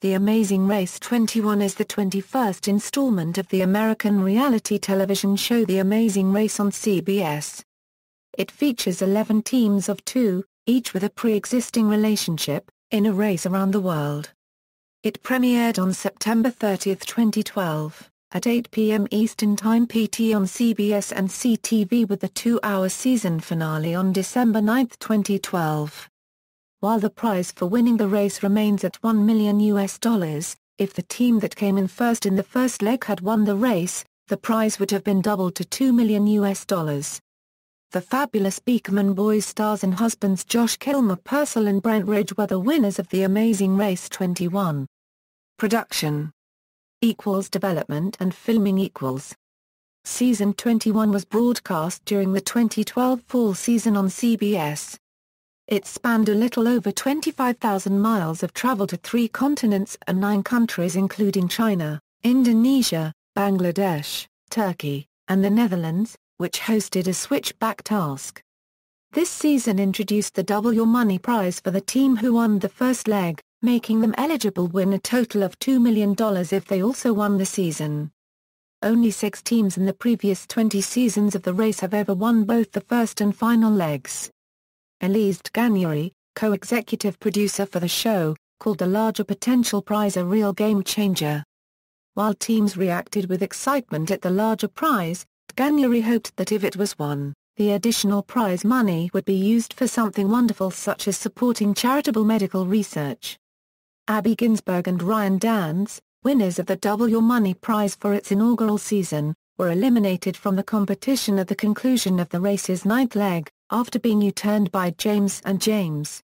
The Amazing Race 21 is the 21st installment of the American reality television show The Amazing Race on CBS. It features 11 teams of 2, each with a pre-existing relationship, in a race around the world. It premiered on September 30, 2012, at 8 p.m. Eastern Time PT on CBS and CTV, with the 2-hour season finale on December 9, 2012. While the prize for winning the race remains at $1 million, if the team that came in first in the first leg had won the race, the prize would have been doubled to $2 million. The fabulous Beekman Boys stars and husbands Josh Kilmer Purcell and Brent Ridge were the winners of The Amazing Race 21. Production = development and filming = Season 21 was broadcast during the 2012 fall season on CBS. It spanned a little over 25,000 miles of travel to 3 continents and 9 countries, including China, Indonesia, Bangladesh, Turkey, and the Netherlands, which hosted a switchback task. This season introduced the Double Your Money prize for the team who won the first leg, making them eligible to win a total of $2 million if they also won the season. Only 6 teams in the previous 20 seasons of the race have ever won both the first and final legs. Elise Gagnery, co-executive producer for the show, called the larger potential prize a real game-changer. While teams reacted with excitement at the larger prize, Gagnery hoped that if it was won, the additional prize money would be used for something wonderful such as supporting charitable medical research. Abby Ginsburg and Ryan Dans, winners of the Double Your Money prize for its inaugural season, were eliminated from the competition at the conclusion of the race's 9th leg, after being U-turned by James and James.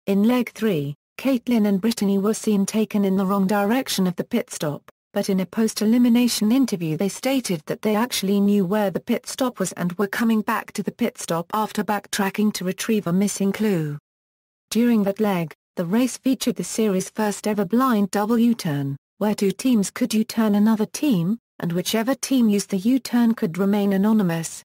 In Leg 3, Caitlin and Brittany were seen taken in the wrong direction of the pit stop, but in a post-elimination interview they stated that they actually knew where the pit stop was and were coming back to the pit stop after backtracking to retrieve a missing clue. During that leg, the race featured the series' first ever blind double U-turn, where 2 teams could U-turn another team, and whichever team used the U-turn could remain anonymous.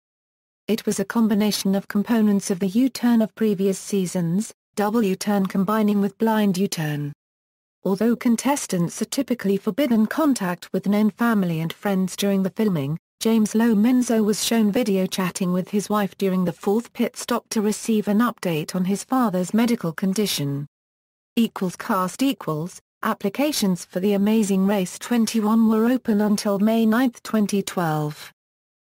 It was a combination of components of the U-turn of previous seasons, double U-turn combining with blind U-turn. Although contestants are typically forbidden contact with known family and friends during the filming, James Lo Menzo was shown video chatting with his wife during the 4th pit stop to receive an update on his father's medical condition. Cast applications for The Amazing Race 21 were open until May 9, 2012.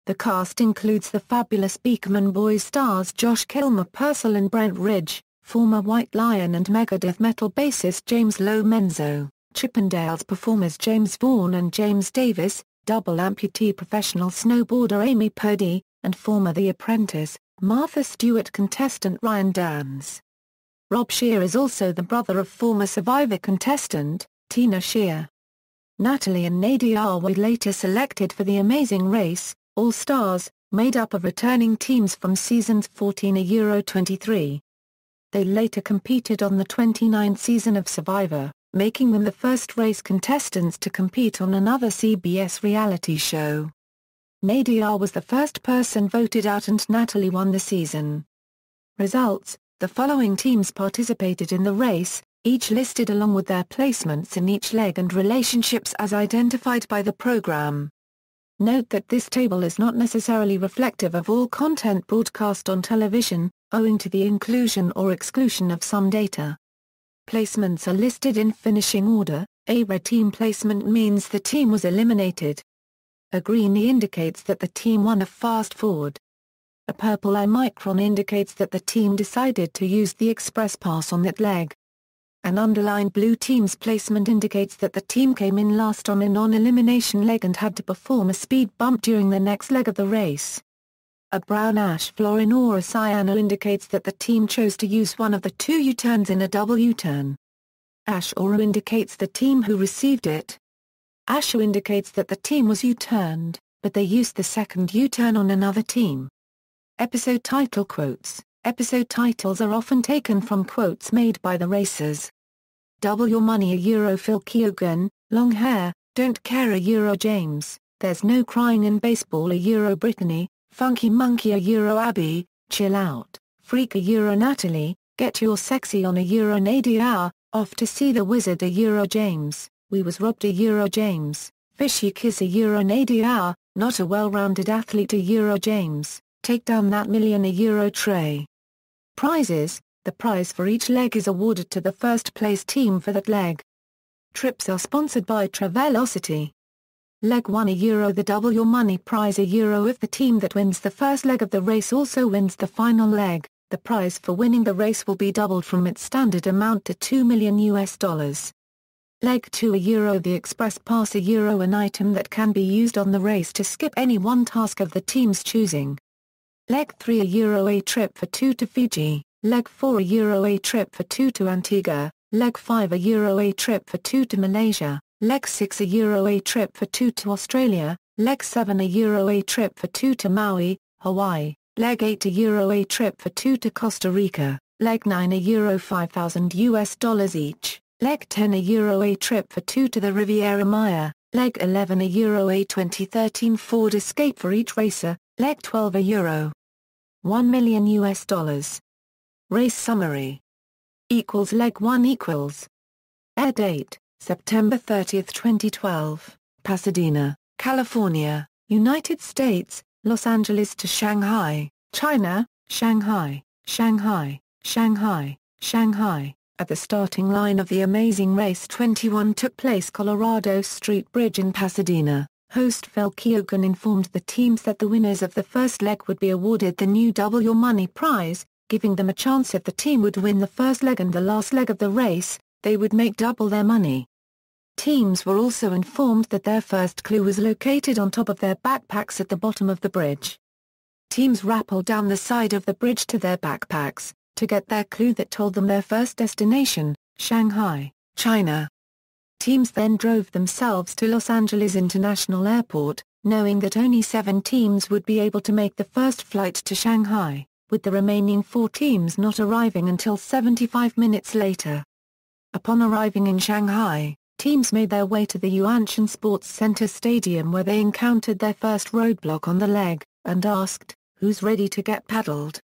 The cast includes the fabulous Beekman Boys stars Josh Kilmer Purcell and Brent Ridge, former White Lion and Megadeth metal bassist James Lo Menzo, Chippendales performers James Vaughan and James Davis, double amputee professional snowboarder Amy Purdy, and former The Apprentice, Martha Stewart contestant Ryan Dans. Rob Shear is also the brother of former Survivor contestant, Tina Shear. Natalie and Nadia were later selected for The Amazing Race, All-Stars, made up of returning teams from seasons 14-23. They later competed on the 29th season of Survivor, making them the first race contestants to compete on another CBS reality show. Nadia was the first person voted out and Natalie won the season. Results: the following teams participated in the race, each listed along with their placements in each leg and relationships as identified by the program. Note that this table is not necessarily reflective of all content broadcast on television, owing to the inclusion or exclusion of some data. Placements are listed in finishing order. A red team placement means the team was eliminated. A green E indicates that the team won a fast forward. A purple I micron indicates that the team decided to use the express pass on that leg. An underlined blue team's placement indicates that the team came in last on a non-elimination leg and had to perform a speed bump during the next leg of the race. A brown ash fluorine or a cyano indicates that the team chose to use one of the 2 U-turns in a double U-turn. Ash aura indicates the team who received it. Ashu indicates that the team was U-turned, but they used the second U-turn on another team. Episode title quotes. Episode titles are often taken from quotes made by the racers. Double Your Money Phil Keoghan, Long Hair, Don't Care James, There's No Crying in Baseball Brittany, Funky Monkey Abby, Chill Out, Freak Natalie, Get Your Sexy on Nadia, Off to see the wizard James, we was robbed James, fishy kiss Nadia, not a well-rounded athlete James, take down that million tray. Prizes, the prize for each leg is awarded to the first place team for that leg. Trips are sponsored by Travelocity. Leg 1 the double your money prize if the team that wins the first leg of the race also wins the final leg, the prize for winning the race will be doubled from its standard amount to $2 million. Leg 2 the express pass an item that can be used on the race to skip any one task of the team's choosing. Leg 3 a trip for 2 to Fiji, Leg 4 a trip for 2 to Antigua, Leg 5 a trip for 2 to Malaysia, Leg 6 a trip for 2 to Australia, Leg 7 a trip for 2 to Maui, Hawaii, Leg 8 a trip for 2 to Costa Rica, Leg 9 $5,000 each, Leg 10 a trip for 2 to the Riviera Maya, Leg 11 a 2013 Ford Escape for each racer, Leg 12 $1 million. Race summary. Leg 1 Air date, September 30, 2012, Pasadena, California, United States, Los Angeles to Shanghai, China, Shanghai, Shanghai, Shanghai, Shanghai. At the starting line of the Amazing Race 21 took place Colorado Street Bridge in Pasadena. Host Phil Keoghan informed the teams that the winners of the first leg would be awarded the new Double Your Money prize, giving them a chance if the team would win the first leg and the last leg of the race, they would make double their money. Teams were also informed that their first clue was located on top of their backpacks at the bottom of the bridge. Teams rappelled down the side of the bridge to their backpacks, to get their clue that told them their first destination, Shanghai, China. Teams then drove themselves to Los Angeles International Airport, knowing that only 7 teams would be able to make the first flight to Shanghai, with the remaining 4 teams not arriving until 75 minutes later. Upon arriving in Shanghai, teams made their way to the Yuanshan Sports Center Stadium where they encountered their first roadblock on the leg, and asked, "Who's ready to get paddled?"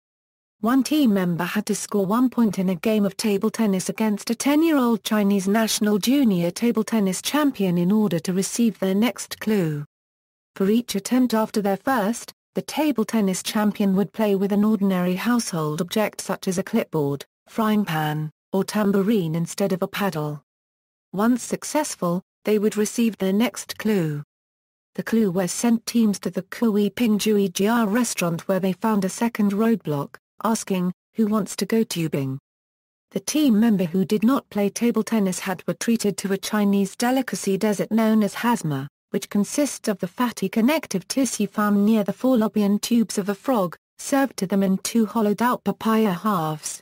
One team member had to score 1 point in a game of table tennis against a 10-year-old Chinese national junior table tennis champion in order to receive their next clue. For each attempt after their first, the table tennis champion would play with an ordinary household object such as a clipboard, frying pan, or tambourine instead of a paddle. Once successful, they would receive their next clue. The clue was sent teams to the Kui Ping Jui Jia restaurant where they found a second roadblock, asking, "Who wants to go tubing?" The team member who did not play table tennis were treated to a Chinese delicacy dessert known as hazma, which consists of the fatty connective tissue found near the fallopian tubes of a frog, served to them in 2 hollowed-out papaya halves.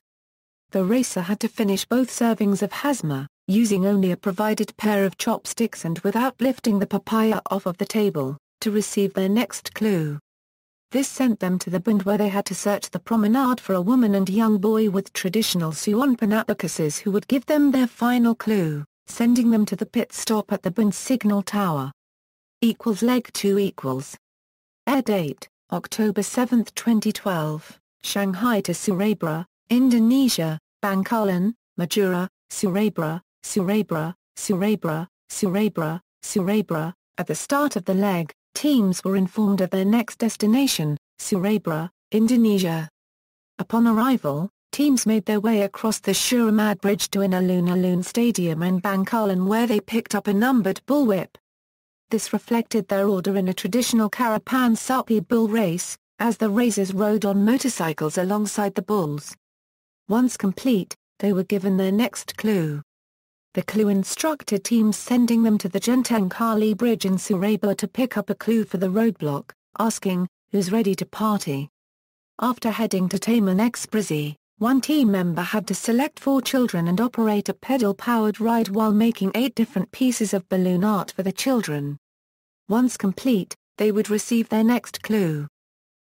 The racer had to finish both servings of hazma, using only a provided pair of chopsticks and without lifting the papaya off of the table, to receive their next clue. This sent them to the bund where they had to search the promenade for a woman and young boy with traditional Suonpan abacuses who would give them their final clue, sending them to the pit stop at the bund signal tower. Leg 2 Air date, October 7, 2012, Shanghai to Surabaya, Indonesia, Bangkalan, Madura, Surabaya, Surabaya, Surabaya, Surabaya, Surabaya. At the start of the leg, teams were informed of their next destination, Surabaya, Indonesia. Upon arrival, teams made their way across the Suramad Bridge to Alun-Alun Stadium in Bangkalan where they picked up a numbered bullwhip. This reflected their order in a traditional Carapan Sapi bull race, as the racers rode on motorcycles alongside the bulls. Once complete, they were given their next clue. The clue instructed teams sending them to the Genteng Kali Bridge in Surabaya to pick up a clue for the roadblock, asking, "Who's ready to party?" After heading to Taman Expresi, one team member had to select 4 children and operate a pedal-powered ride while making 8 different pieces of balloon art for the children. Once complete, they would receive their next clue.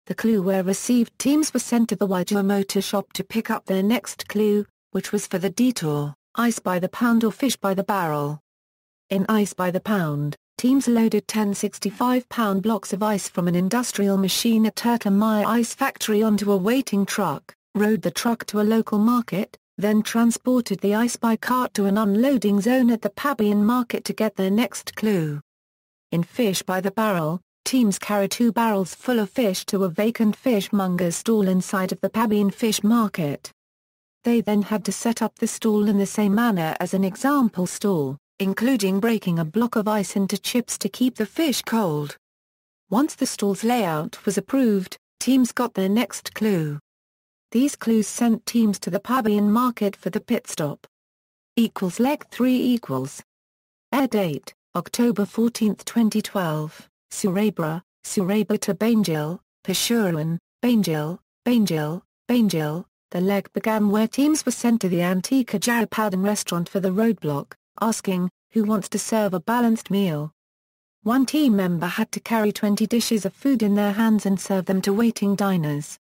The clue where received teams were sent to the Wajua Motor Shop to pick up their next clue, which was for the Detour, Ice by the Pound or Fish by the Barrel. In Ice by the Pound, teams loaded 10 65-pound blocks of ice from an industrial machine at Turtle Mire Ice Factory onto a waiting truck, rode the truck to a local market, then transported the ice by cart to an unloading zone at the Pabian market to get their next clue. In Fish by the Barrel, teams carry 2 barrels full of fish to a vacant fishmonger's stall inside of the Pabian fish market. They then had to set up the stall in the same manner as an example stall, including breaking a block of ice into chips to keep the fish cold. Once the stall's layout was approved, teams got their next clue. These clues sent teams to the Pabian market for the pit stop. Leg 3 Air date, October 14, 2012, Surabra to Banjul, Pasuruan, Banjul. The leg began where teams were sent to the Antika Jaripadan restaurant for the roadblock, asking, "Who wants to serve a balanced meal?" One team member had to carry 20 dishes of food in their hands and serve them to waiting diners.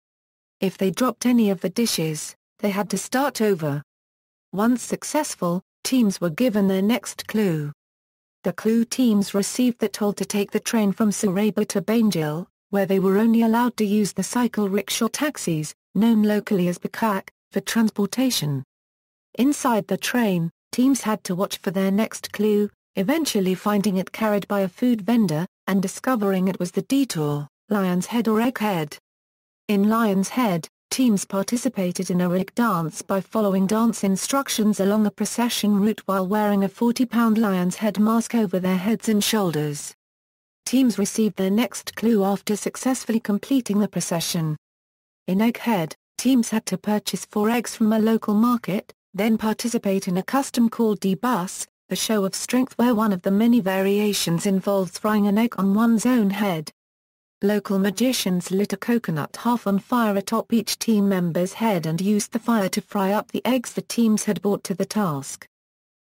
If they dropped any of the dishes, they had to start over. Once successful, teams were given their next clue. The clue teams received the told to take the train from Surabaya to Banjul, where they were only allowed to use the cycle rickshaw taxis, known locally as Bakak, for transportation. Inside the train, teams had to watch for their next clue, eventually finding it carried by a food vendor, and discovering it was the Detour, Lion's Head or Egg Head. In Lion's Head, teams participated in a rig dance by following dance instructions along a procession route while wearing a 40-pound lion's head mask over their heads and shoulders. Teams received their next clue after successfully completing the procession. In Egghead, teams had to purchase 4 eggs from a local market, then participate in a custom called D-Bus, a show of strength where one of the many variations involves frying an egg on one's own head. Local magicians lit a coconut half on fire atop each team member's head and used the fire to fry up the eggs the teams had brought to the task.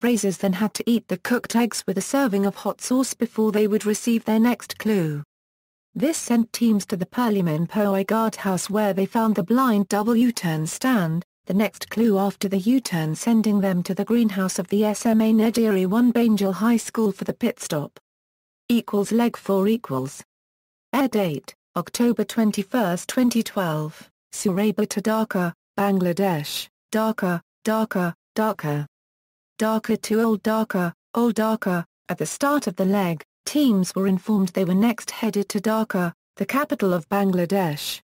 Brazers then had to eat the cooked eggs with a serving of hot sauce before they would receive their next clue. This sent teams to the Perliman-Poe guardhouse where they found the blind double U-turn stand, the next clue after the U-turn sending them to the greenhouse of the SMA Nediri 1 Banjul High School for the pit stop. Leg 4 Air date, October 21, 2012, Surabaya to Dhaka, Bangladesh, Dhaka to Old Dhaka. At the start of the leg, teams were informed they were next headed to Dhaka, the capital of Bangladesh.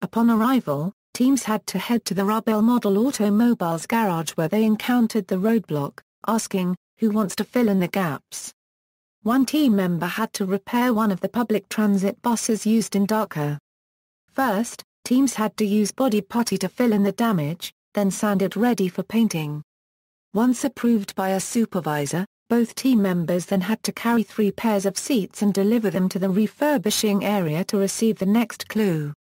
Upon arrival, teams had to head to the Rubel Model Automobiles garage where they encountered the roadblock, asking, "Who wants to fill in the gaps?" One team member had to repair one of the public transit buses used in Dhaka. First, teams had to use body putty to fill in the damage, then sand it ready for painting. Once approved by a supervisor, both team members then had to carry 3 pairs of seats and deliver them to the refurbishing area to receive the next clue.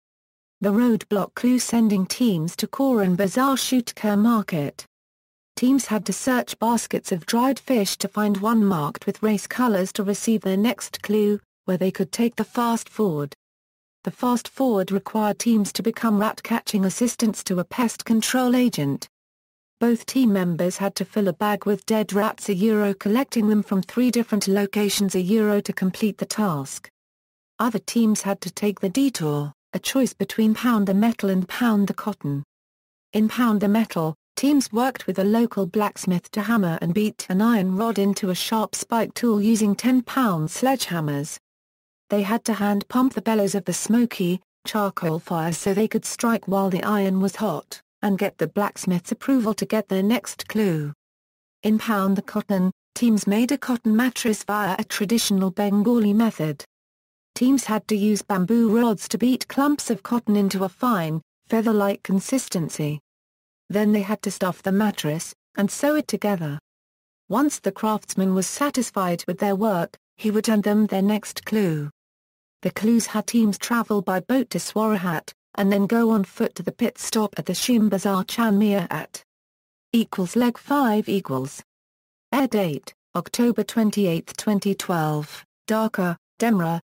The Roadblock Clue sending teams to Koran Bazaar Shootkar Market. Teams had to search baskets of dried fish to find one marked with race colors to receive their next clue, where they could take the fast forward. The fast forward required teams to become rat-catching assistants to a pest control agent. Both team members had to fill a bag with dead rats collecting them from 3 different locations to complete the task. Other teams had to take the Detour, a choice between pound the metal and pound the cotton. In pound the metal, teams worked with a local blacksmith to hammer and beat an iron rod into a sharp spike tool using 10-pound sledgehammers. They had to hand pump the bellows of the smoky, charcoal fire so they could strike while the iron was hot, and get the blacksmith's approval to get their next clue. In pound the cotton, teams made a cotton mattress via a traditional Bengali method. Teams had to use bamboo rods to beat clumps of cotton into a fine, feather-like consistency. Then they had to stuff the mattress, and sew it together. Once the craftsman was satisfied with their work, he would hand them their next clue. The clues had teams travel by boat to Swarahat, and then go on foot to the pit stop at the Shim Bazaar Chanmia at leg 5 Air date, October 28, 2012, Dhaka, Demra,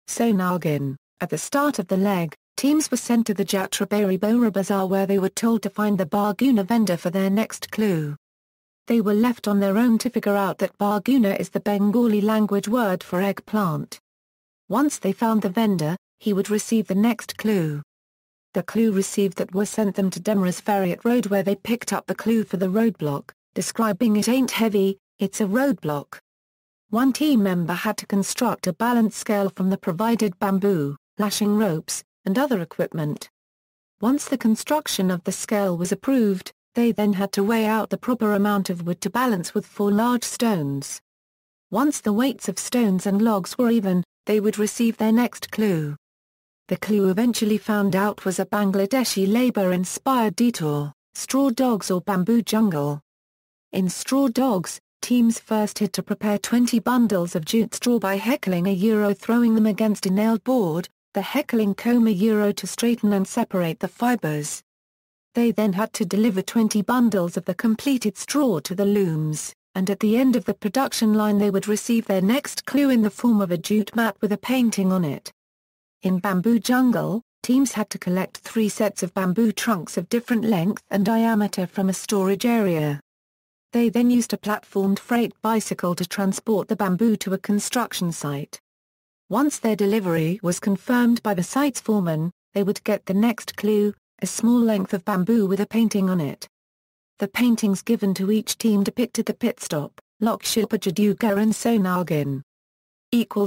Sonargan. At the start of the leg, teams were sent to the Jatrabari Bora Bazaar where they were told to find the Barguna vendor for their next clue. They were left on their own to figure out that Barguna is the Bengali language word for eggplant. Once they found the vendor, he would receive the next clue. The clue received that were sent them to Demerara Ferry at Road, where they picked up the clue for the roadblock, describing it ain't heavy, it's a roadblock. One team member had to construct a balance scale from the provided bamboo, lashing ropes, and other equipment. Once the construction of the scale was approved, they then had to weigh out the proper amount of wood to balance with 4 large stones. Once the weights of stones and logs were even, they would receive their next clue. The clue eventually found out was a Bangladeshi labor-inspired detour, straw dogs or bamboo jungle. In straw dogs, teams first had to prepare 20 bundles of jute straw by heckling throwing them against a nailed board, the heckling comb to straighten and separate the fibers. They then had to deliver 20 bundles of the completed straw to the looms, and at the end of the production line they would receive their next clue in the form of a jute mat with a painting on it. In bamboo jungle, teams had to collect 3 sets of bamboo trunks of different length and diameter from a storage area. They then used a platformed freight bicycle to transport the bamboo to a construction site. Once their delivery was confirmed by the site's foreman, they would get the next clue, a small length of bamboo with a painting on it. The paintings given to each team depicted the pit stop, Lokshilpa Jaduga and Sonargin.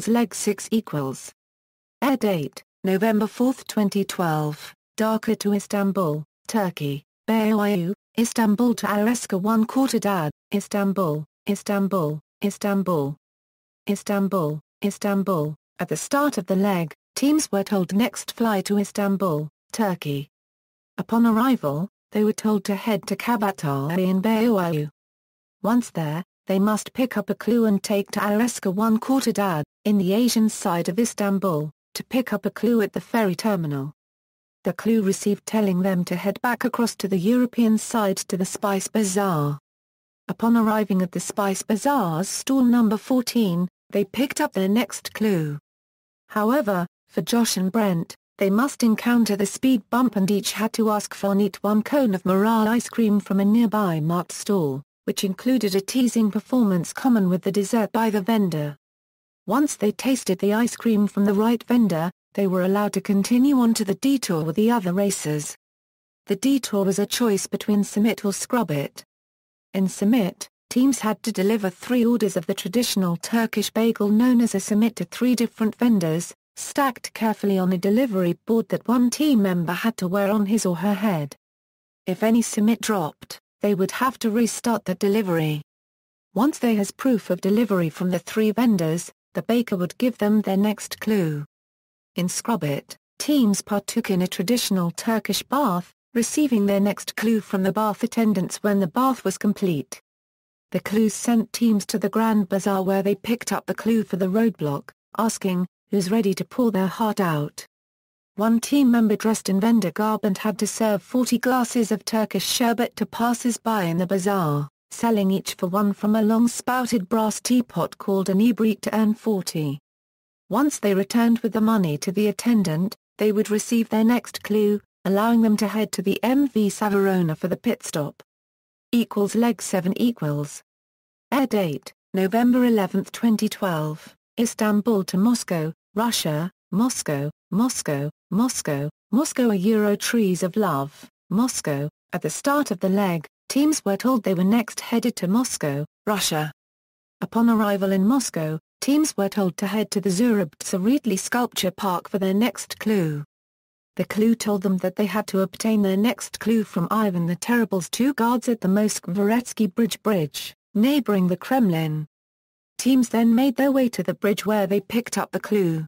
Leg 6 = Air date, November 4, 2012, Dhaka to Istanbul, Turkey, Beyoğlu, Istanbul to Areska 1/4 Dad, Istanbul, Istanbul, Istanbul, Istanbul, Istanbul. At the start of the leg, teams were told next fly to Istanbul, Turkey. Upon arrival, they were told to head to Kabatay in Beyoğlu. Once there, they must pick up a clue and take to Areska 1/4 Dad, in the Asian side of Istanbul, to pick up a clue at the ferry terminal. The clue received telling them to head back across to the European side to the Spice Bazaar. Upon arriving at the Spice Bazaar's stall number 14, they picked up their next clue. However, for Josh and Brent, they must encounter the speed bump and each had to ask for and eat 1 cone of morale ice cream from a nearby marked stall, which included a teasing performance common with the dessert by the vendor. Once they tasted the ice cream from the right vendor, they were allowed to continue on to the detour with the other racers. The detour was a choice between submit or scrub it. In submit, teams had to deliver 3 orders of the traditional Turkish bagel known as a submit to 3 different vendors, stacked carefully on a delivery board that one team member had to wear on his or her head. If any submit dropped, they would have to restart the delivery. Once they has proof of delivery from the 3 vendors, the baker would give them their next clue. In Scrub It, teams partook in a traditional Turkish bath, receiving their next clue from the bath attendants when the bath was complete. The clues sent teams to the Grand Bazaar where they picked up the clue for the roadblock, asking, who's ready to pour their heart out? One team member dressed in vendor garb and had to serve 40 glasses of Turkish sherbet to passers-by in the bazaar, selling each for 1 from a long-spouted brass teapot called an ibrik to earn 40. Once they returned with the money to the attendant, they would receive their next clue, allowing them to head to the MV Savarona for the pit stop. Leg 7 = Air date, November 11, 2012, Istanbul to Moscow, Russia, Moscow, Moscow, Moscow, Moscow Trees of Love, Moscow. At the start of the leg, teams were told they were next headed to Moscow, Russia. Upon arrival in Moscow, teams were told to head to the Zurabtsaritli Sculpture Park for their next clue. The clue told them that they had to obtain their next clue from Ivan the Terrible's 2 guards at the Moskva-Dvoretsky Bridge, neighboring the Kremlin. Teams then made their way to the bridge where they picked up the clue.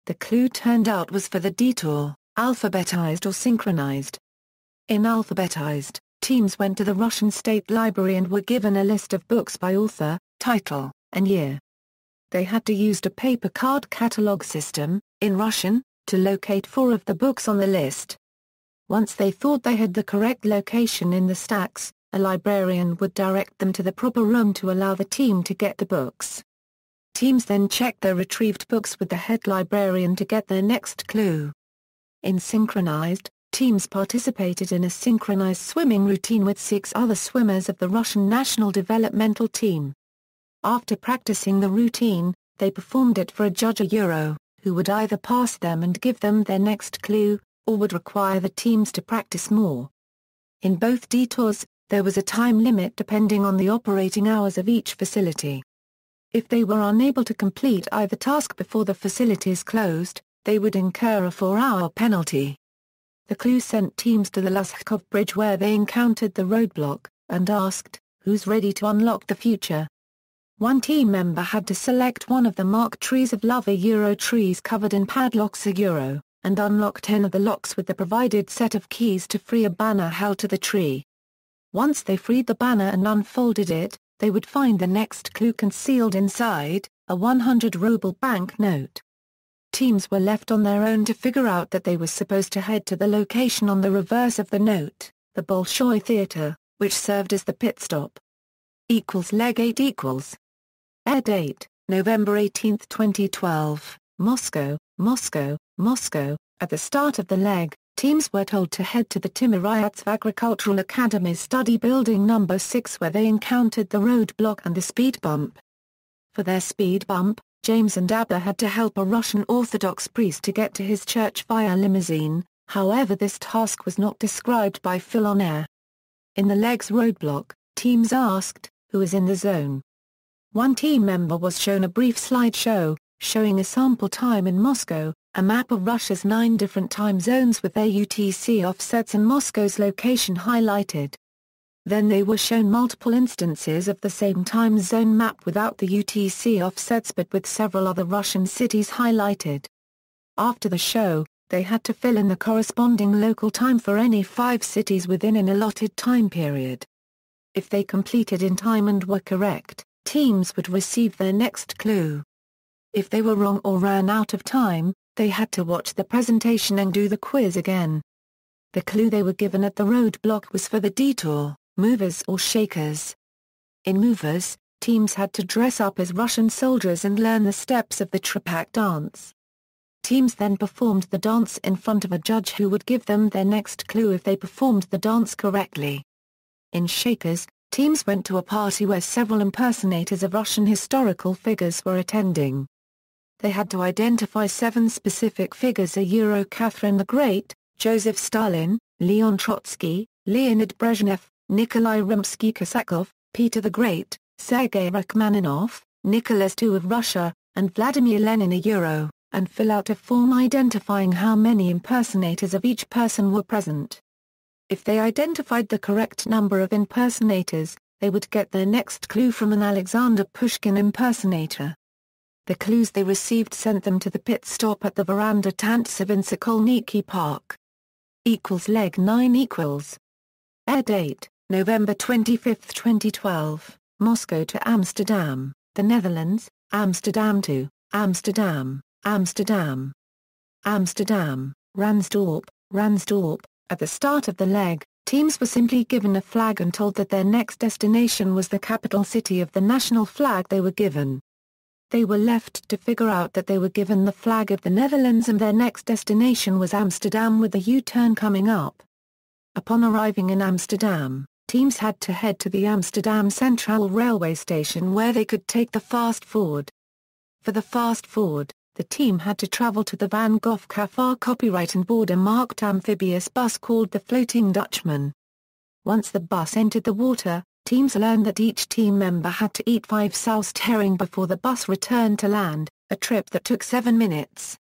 The clue turned out was for the detour, alphabetized or synchronized. In alphabetized, teams went to the Russian State Library and were given a list of books by author, title, and year. They had to use a paper card catalog system, in Russian, to locate 4 of the books on the list. Once they thought they had the correct location in the stacks, a librarian would direct them to the proper room to allow the team to get the books. Teams then checked their retrieved books with the head librarian to get their next clue. In Synchronized, teams participated in a synchronized swimming routine with 6 other swimmers of the Russian national developmental team. After practicing the routine, they performed it for a judge who would either pass them and give them their next clue, or would require the teams to practice more. In both detours, there was a time limit depending on the operating hours of each facility. If they were unable to complete either task before the facilities closed, they would incur a 4-hour penalty. The Clue sent teams to the Luskov Bridge where they encountered the roadblock, and asked, "Who's ready to unlock the future?" One team member had to select one of the marked trees of love trees covered in padlocks and unlock 10 of the locks with the provided set of keys to free a banner held to the tree. Once they freed the banner and unfolded it, they would find the next clue concealed inside, a 100-ruble banknote. Teams were left on their own to figure out that they were supposed to head to the location on the reverse of the note, the Bolshoi Theater, which served as the pit stop. Leg 8 Air date, November 18, 2012, Moscow, Moscow, Moscow. At the start of the leg, teams were told to head to the Timiryatsv Agricultural Academy's study building number 6 where they encountered the roadblock and the speed bump. For their speed bump, James and Abba had to help a Russian Orthodox priest to get to his church via limousine, however this task was not described by Phil on air. In the leg's roadblock, teams asked, "Who is in the zone?" One team member was shown a brief slideshow, showing a sample time in Moscow, a map of Russia's 9 different time zones with their UTC offsets and Moscow's location highlighted. Then they were shown multiple instances of the same time zone map without the UTC offsets but with several other Russian cities highlighted. After the show, they had to fill in the corresponding local time for any 5 cities within an allotted time period. If they completed in time and were correct, teams would receive their next clue. If they were wrong or ran out of time, they had to watch the presentation and do the quiz again. The clue they were given at the roadblock was for the detour, movers or shakers. In movers, teams had to dress up as Russian soldiers and learn the steps of the Trepak dance. Teams then performed the dance in front of a judge who would give them their next clue if they performed the dance correctly. In shakers, teams went to a party where several impersonators of Russian historical figures were attending. They had to identify 7 specific figures: Catherine the Great, Joseph Stalin, Leon Trotsky, Leonid Brezhnev, Nikolai Rimsky-Korsakov, Peter the Great, Sergei Rachmaninoff, Nicholas II of Russia, and Vladimir Lenin and fill out a form identifying how many impersonators of each person were present. If they identified the correct number of impersonators, they would get their next clue from an Alexander Pushkin impersonator. The clues they received sent them to the pit stop at the Veranda Tantsev in Sokolniki Park. Leg 9 Air date, November 25, 2012, Moscow to Amsterdam, the Netherlands, Amsterdam to Amsterdam, Amsterdam. Amsterdam, Ransdorp, Ransdorp. At the start of the leg, teams were simply given a flag and told that their next destination was the capital city of the national flag they were given. They were left to figure out that they were given the flag of the Netherlands and their next destination was Amsterdam with a U-turn coming up. Upon arriving in Amsterdam, teams had to head to the Amsterdam Central railway station where they could take the fast forward. For the fast forward, the team had to travel to the Van Gogh Café copyright and board a marked amphibious bus called the Floating Dutchman. Once the bus entered the water, teams learned that each team member had to eat 5 soused herring before the bus returned to land, a trip that took 7 minutes.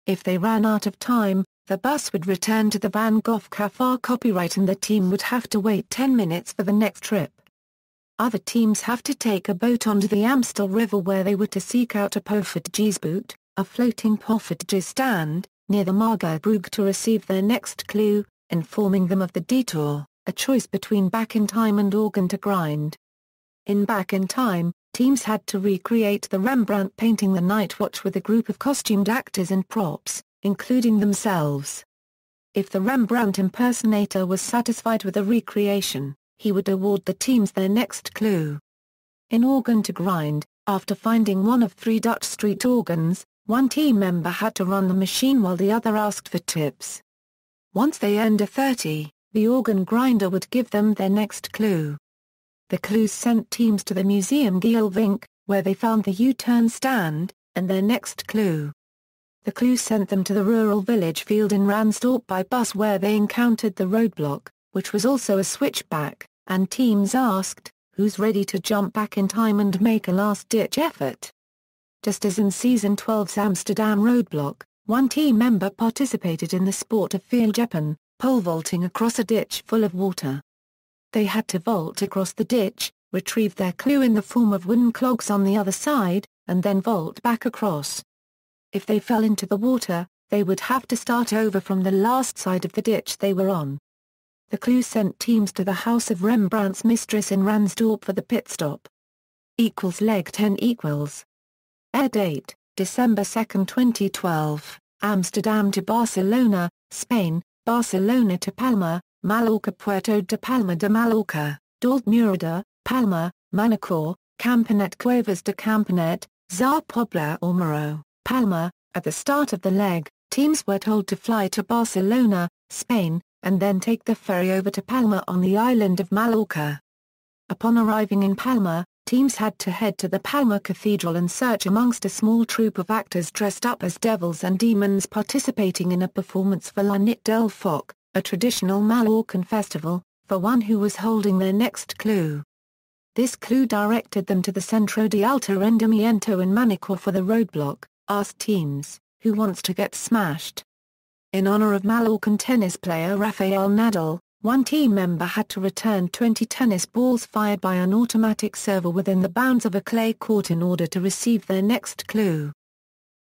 If they ran out of time, the bus would return to the Van Gogh Café copyright and the team would have to wait 10 minutes for the next trip. Other teams have to take a boat onto the Amstel River where they were to seek out a Poffertjesboot, a floating Poffertjes stand, near the Margerbrug to receive their next clue, informing them of the detour, a choice between Back in Time and Organ to Grind. In Back in Time, teams had to recreate the Rembrandt painting The Night Watch with a group of costumed actors and props, including themselves. If the Rembrandt impersonator was satisfied with the recreation, he would award the teams their next clue. In Organ to Grind, after finding one of 3 Dutch street organs, one team member had to run the machine while the other asked for tips. Once they earned a 30, the organ grinder would give them their next clue. The clues sent teams to the Museum Gielvink, where they found the U-turn stand, and their next clue. The clue sent them to the rural village field in Ransdorp by bus where they encountered the roadblock, which was also a switchback, and teams asked, who's ready to jump back in time and make a last-ditch effort? Just as in Season 12's Amsterdam Roadblock, one team member participated in the sport of vieljeppen, pole vaulting across a ditch full of water. They had to vault across the ditch, retrieve their clue in the form of wooden clogs on the other side, and then vault back across. If they fell into the water, they would have to start over from the last side of the ditch they were on. The clue sent teams to the house of Rembrandt's mistress in Ransdorp for the pit stop. Leg 10 equals. Air date, December 2, 2012, Amsterdam to Barcelona, Spain, Barcelona to Palma, Mallorca Puerto de Palma de Mallorca, Dalt Murada, Palma, Manacor, Campanet Cuevas de Campanet, Zar Pobla or Morro, Palma. At the start of the leg, teams were told to fly to Barcelona, Spain, and then take the ferry over to Palma on the island of Mallorca. Upon arriving in Palma, teams had to head to the Palma Cathedral and search amongst a small troupe of actors dressed up as devils and demons participating in a performance for La Nit del Foc, a traditional Mallorcan festival, for one who was holding their next clue. This clue directed them to the Centro de Alto Rendimiento in Manacor for the roadblock, asked teams, who wants to get smashed? In honor of Mallorcan tennis player Rafael Nadal, one team member had to return 20 tennis balls fired by an automatic server within the bounds of a clay court in order to receive their next clue.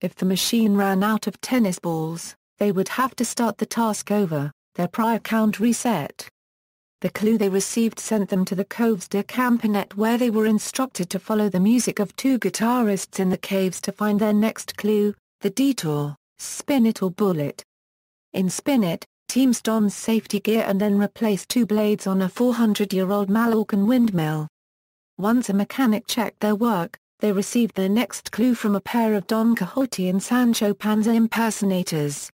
If the machine ran out of tennis balls, they would have to start the task over, their prior count reset. The clue they received sent them to the Coves de Campanet where they were instructed to follow the music of two guitarists in the caves to find their next clue, the Detour, Spin It or Bullet. In Spin It, teams donned safety gear and then replaced two blades on a 400-year-old Mallorcan windmill. Once a mechanic checked their work, they received their next clue from a pair of Don Quixote and Sancho Panza impersonators.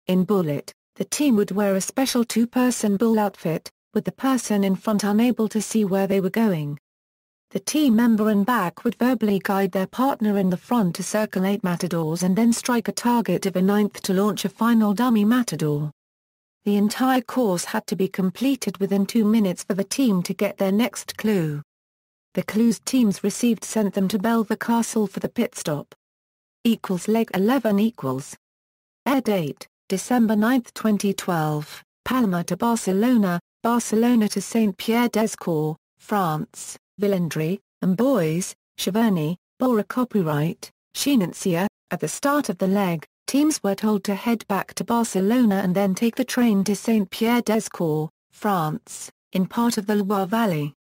In Bullet, the team would wear a special two-person bull outfit, with the person in front unable to see where they were going. The team member in back would verbally guide their partner in the front to circle 8 matadors and then strike a target of a 9th to launch a final dummy matador. The entire course had to be completed within 2 minutes for the team to get their next clue. The clues teams received sent them to Belver Castle for the pit stop. Leg 11 equals. Air date, December 9, 2012, Palma to Barcelona, Barcelona to Saint-Pierre-des-Corps, France, Villandry, Amboise, Cheverny, Bora Copyright, Chinencia. At the start of the leg, teams were told to head back to Barcelona and then take the train to Saint-Pierre-des-Corps, France, in part of the Loire Valley.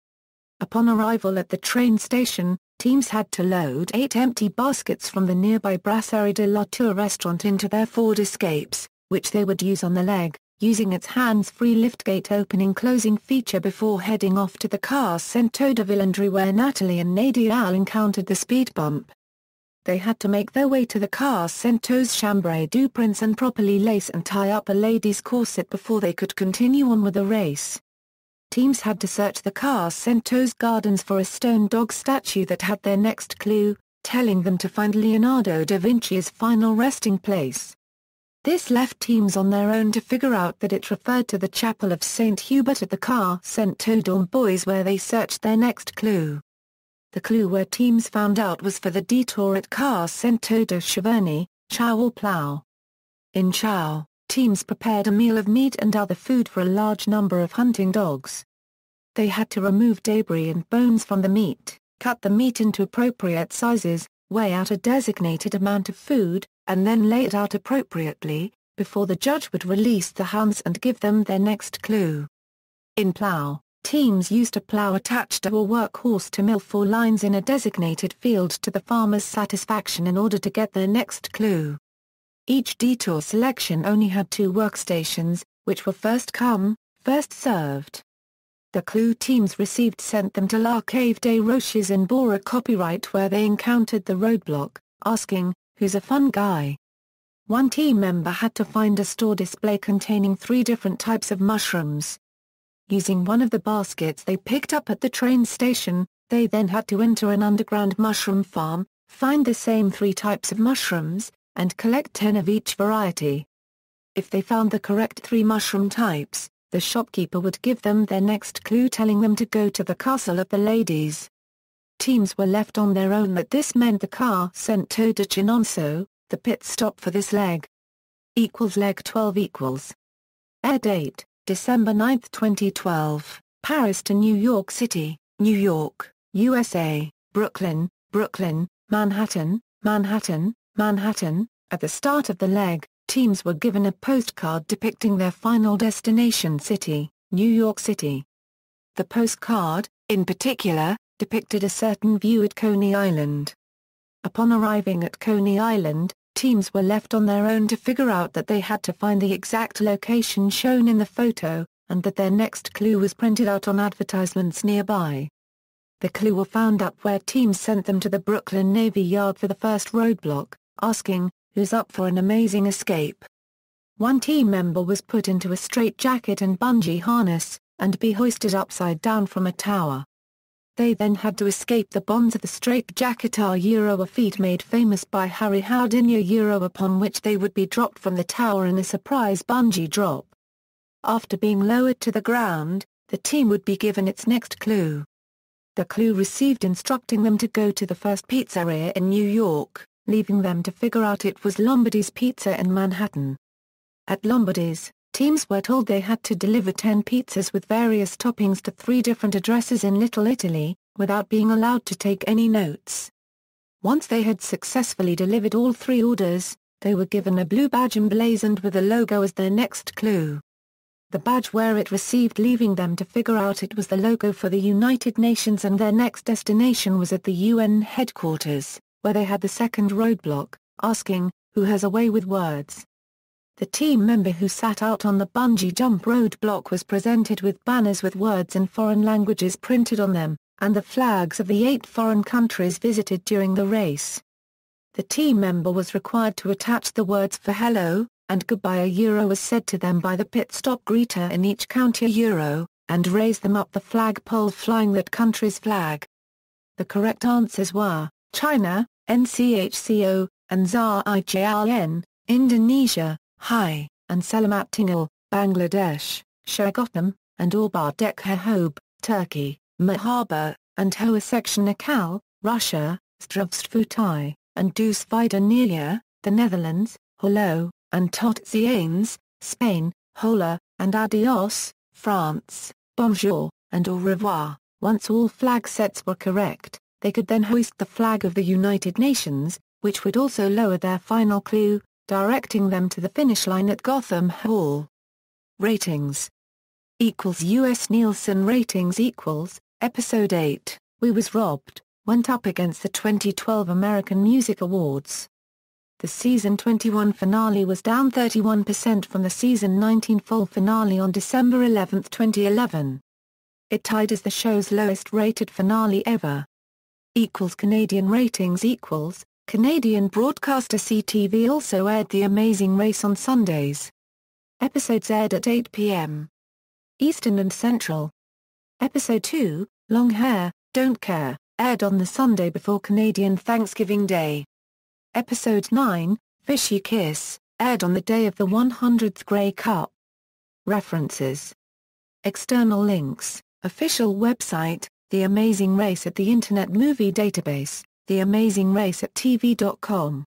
Upon arrival at the train station, teams had to load 8 empty baskets from the nearby Brasserie de la Tour restaurant into their Ford Escapes, which they would use on the leg, using its hands-free liftgate opening-closing feature before heading off to the Car Centre de Villandry where Natalie and Nadia encountered the speed bump. They had to make their way to the Car Centre's Chambray du Prince and properly lace and tie up a lady's corset before they could continue on with the race. Teams had to search the Car Centre's gardens for a stone dog statue that had their next clue, telling them to find Leonardo da Vinci's final resting place. This left teams on their own to figure out that it referred to the chapel of St. Hubert at the Car Centre d'Amboise where they searched their next clue. The clue where teams found out was for the Detour at Car Centre de Cheverny, Chow or Plough. In Chow, teams prepared a meal of meat and other food for a large number of hunting dogs. They had to remove debris and bones from the meat, cut the meat into appropriate sizes, weigh out a designated amount of food, and then lay it out appropriately, before the judge would release the hounds and give them their next clue. In Plough, teams used a plough attached to a workhorse to mill 4 lines in a designated field to the farmer's satisfaction in order to get their next clue. Each detour selection only had 2 workstations, which were first come, first served. The clue teams received sent them to La Cave des Roches in Bora Copyright where they encountered the roadblock, asking, "Who's a fun guy?" One team member had to find a store display containing 3 different types of mushrooms. Using one of the baskets they picked up at the train station, they then had to enter an underground mushroom farm, find the same 3 types of mushrooms, and collect 10 of each variety. If they found the correct 3 mushroom types, the shopkeeper would give them their next clue telling them to go to the castle of the ladies. Teams were left on their own, but this meant the car sent to Chinonso, the pit stop for this leg. Leg 12 equals. Air date, December 9, 2012, Paris to New York City, New York, USA, Brooklyn, Brooklyn, Manhattan, Manhattan, Manhattan. At the start of the leg, teams were given a postcard depicting their final destination city, New York City. The postcard, in particular, depicted a certain view at Coney Island. Upon arriving at Coney Island, teams were left on their own to figure out that they had to find the exact location shown in the photo, and that their next clue was printed out on advertisements nearby. The clue were found up where teams sent them to the Brooklyn Navy Yard for the first roadblock, asking, "Who's up for an amazing escape?" One team member was put into a straitjacket and bungee harness, and be hoisted upside down from a tower. They then had to escape the bonds of the straitjacket, a feat made famous by Harry Houdini, upon which they would be dropped from the tower in a surprise bungee drop. After being lowered to the ground, the team would be given its next clue. The clue received instructing them to go to the first pizzeria in New York, leaving them to figure out it was Lombardi's Pizza in Manhattan. At Lombardi's, teams were told they had to deliver 10 pizzas with various toppings to 3 different addresses in Little Italy, without being allowed to take any notes. Once they had successfully delivered all 3 orders, they were given a blue badge emblazoned with a logo as their next clue. The badge where it received, leaving them to figure out it was the logo for the United Nations, and their next destination was at the UN headquarters, where they had the second roadblock, asking, "Who has a way with words?" The team member who sat out on the bungee jump roadblock was presented with banners with words in foreign languages printed on them, and the flags of the 8 foreign countries visited during the race. The team member was required to attach the words for hello and goodbye was said to them by the pit stop greeter in each county and raise them up the flagpole flying that country's flag. The correct answers were China, NCHCO, and Zaijin, Indonesia, Hai, and Selamat Tinggal, Bangladesh, Shagotham, and Orbadek Hahob, Turkey, Mahaba, and Hoa Section Akal, Russia, Stravstvutai, and Dus Vida Nelia, the Netherlands, Holo, and Tot Ziens, Spain, Hola, and Adios, France, Bonjour, and Au revoir. Once all flag sets were correct, they could then hoist the flag of the United Nations, which would also lower their final clue, directing them to the finish line at Gotham Hall. Ratings US Nielsen ratings Episode 8, We Was Robbed, went up against the 2012 American Music Awards. The season 21 finale was down 31% from the season 19 full finale on December 11, 2011. It tied as the show's lowest-rated finale ever. Canadian ratings Canadian broadcaster CTV also aired The Amazing Race on Sundays. Episodes aired at 8 p.m. Eastern and Central. Episode 2, Long Hair, Don't Care, aired on the Sunday before Canadian Thanksgiving Day. Episode 9, Fishy Kiss, aired on the day of the 100th Grey Cup. References. External links, official website, The Amazing Race at the Internet Movie Database, The Amazing Race at TV.com.